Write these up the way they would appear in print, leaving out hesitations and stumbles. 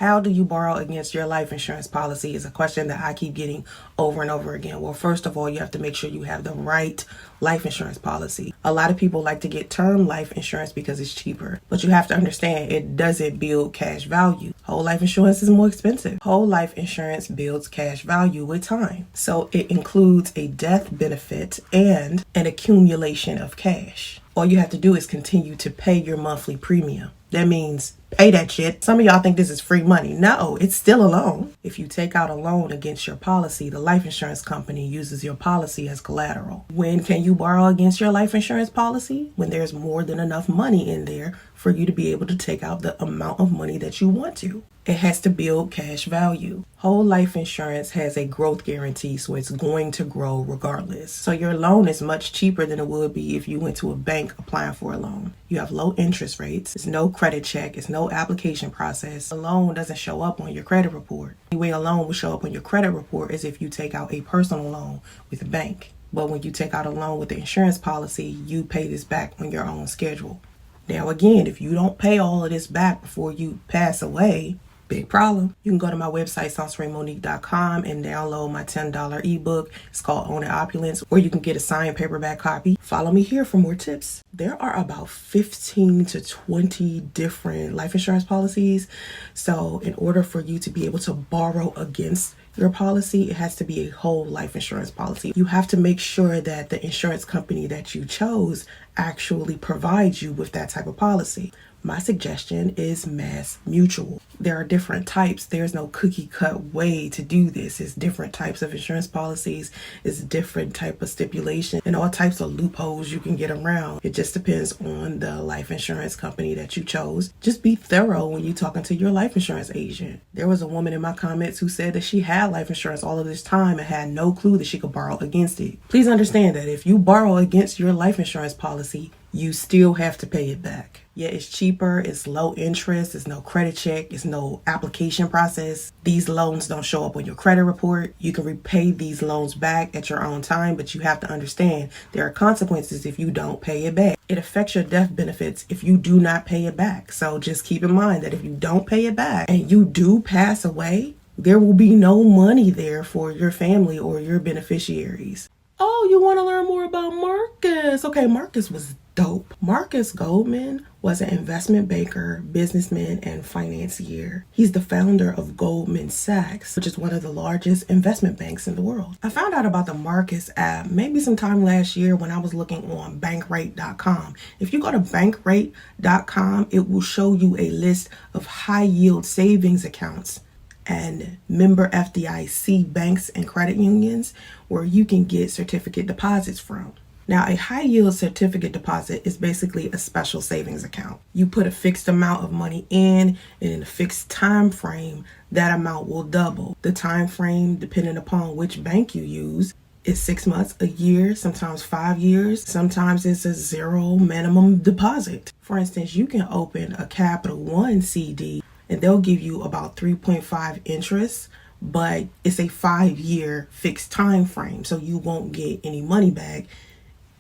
How do you borrow against your life insurance policy is a question that I keep getting over and over again. Well, first of all, you have to make sure you have the right life insurance policy. A lot of people like to get term life insurance because it's cheaper, but you have to understand it doesn't build cash value. Whole life insurance is more expensive. Whole life insurance builds cash value with time. So it includes a death benefit and an accumulation of cash. All you have to do is continue to pay your monthly premium. That means pay that shit. Some of y'all think this is free money. No, it's still a loan. If you take out a loan against your policy, the life insurance company uses your policy as collateral. When can you borrow against your life insurance policy? When there's more than enough money in there for you to be able to take out the amount of money that you want to. It has to build cash value. Whole life insurance has a growth guarantee, so it's going to grow regardless. So your loan is much cheaper than it would be if you went to a bank applying for a loan. You have low interest rates. It's no credit check. It's no application process. A loan doesn't show up on your credit report. The way a loan will show up on your credit report is if you take out a personal loan with a bank. But when you take out a loan with the insurance policy, you pay this back on your own schedule. Now again, if you don't pay all of this back before you pass away, big problem. You can go to my website, SoncereaMonique.com, and download my $10 ebook. It's called Own It Opulence, or you can get a signed paperback copy. Follow me here for more tips. There are about 15 to 20 different life insurance policies. So in order for you to be able to borrow against your policy, it has to be a whole life insurance policy. You have to make sure that the insurance company that you chose actually provides you with that type of policy. My suggestion is Mass Mutual. There are different types. There's no cookie cut way to do this. It's different types of insurance policies. It's different type of stipulation and all types of loopholes you can get around. It just depends on the life insurance company that you chose. Just be thorough when you're talking to your life insurance agent. There was a woman in my comments who said that she had life insurance all of this time and had no clue that she could borrow against it. Please understand that if you borrow against your life insurance policy, you still have to pay it back. Yeah, it's cheaper, it's low interest, it's no credit check, it's no application process. These loans don't show up on your credit report. You can repay these loans back at your own time, but you have to understand there are consequences if you don't pay it back. It affects your death benefits if you do not pay it back. So just keep in mind that if you don't pay it back and you do pass away, there will be no money there for your family or your beneficiaries. Oh, you want to learn more about Marcus? Okay, Marcus was dope. Marcus Goldman was an investment banker, businessman, and financier. He's the founder of Goldman Sachs, which is one of the largest investment banks in the world. I found out about the Marcus app maybe sometime last year when I was looking on bankrate.com. If you go to bankrate.com, it will show you a list of high yield savings accounts and member FDIC banks and credit unions where you can get certificate deposits from. Now, a high yield certificate deposit is basically a special savings account. You put a fixed amount of money in, and in a fixed time frame, that amount will double. The time frame, depending upon which bank you use, is 6 months, a year, sometimes 5 years. Sometimes it's a zero minimum deposit. For instance, you can open a Capital One CD and they'll give you about 3.5 interest, but it's a 5-year fixed time frame, so you won't get any money back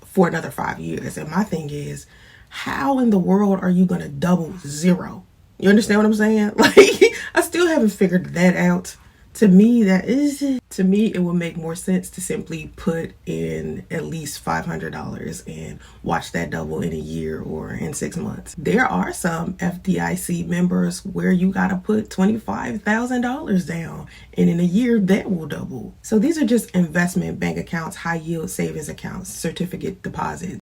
for another 5 years. And my thing is, how in the world are you going to double zero? You understand what I'm saying? Like, I still haven't figured that out. To me, it would make more sense to simply put in at least $500 and watch that double in a year or in 6 months. There are some FDIC members where you got to put $25,000 down, and in a year that will double. So these are just investment bank accounts, high yield savings accounts, certificate deposits.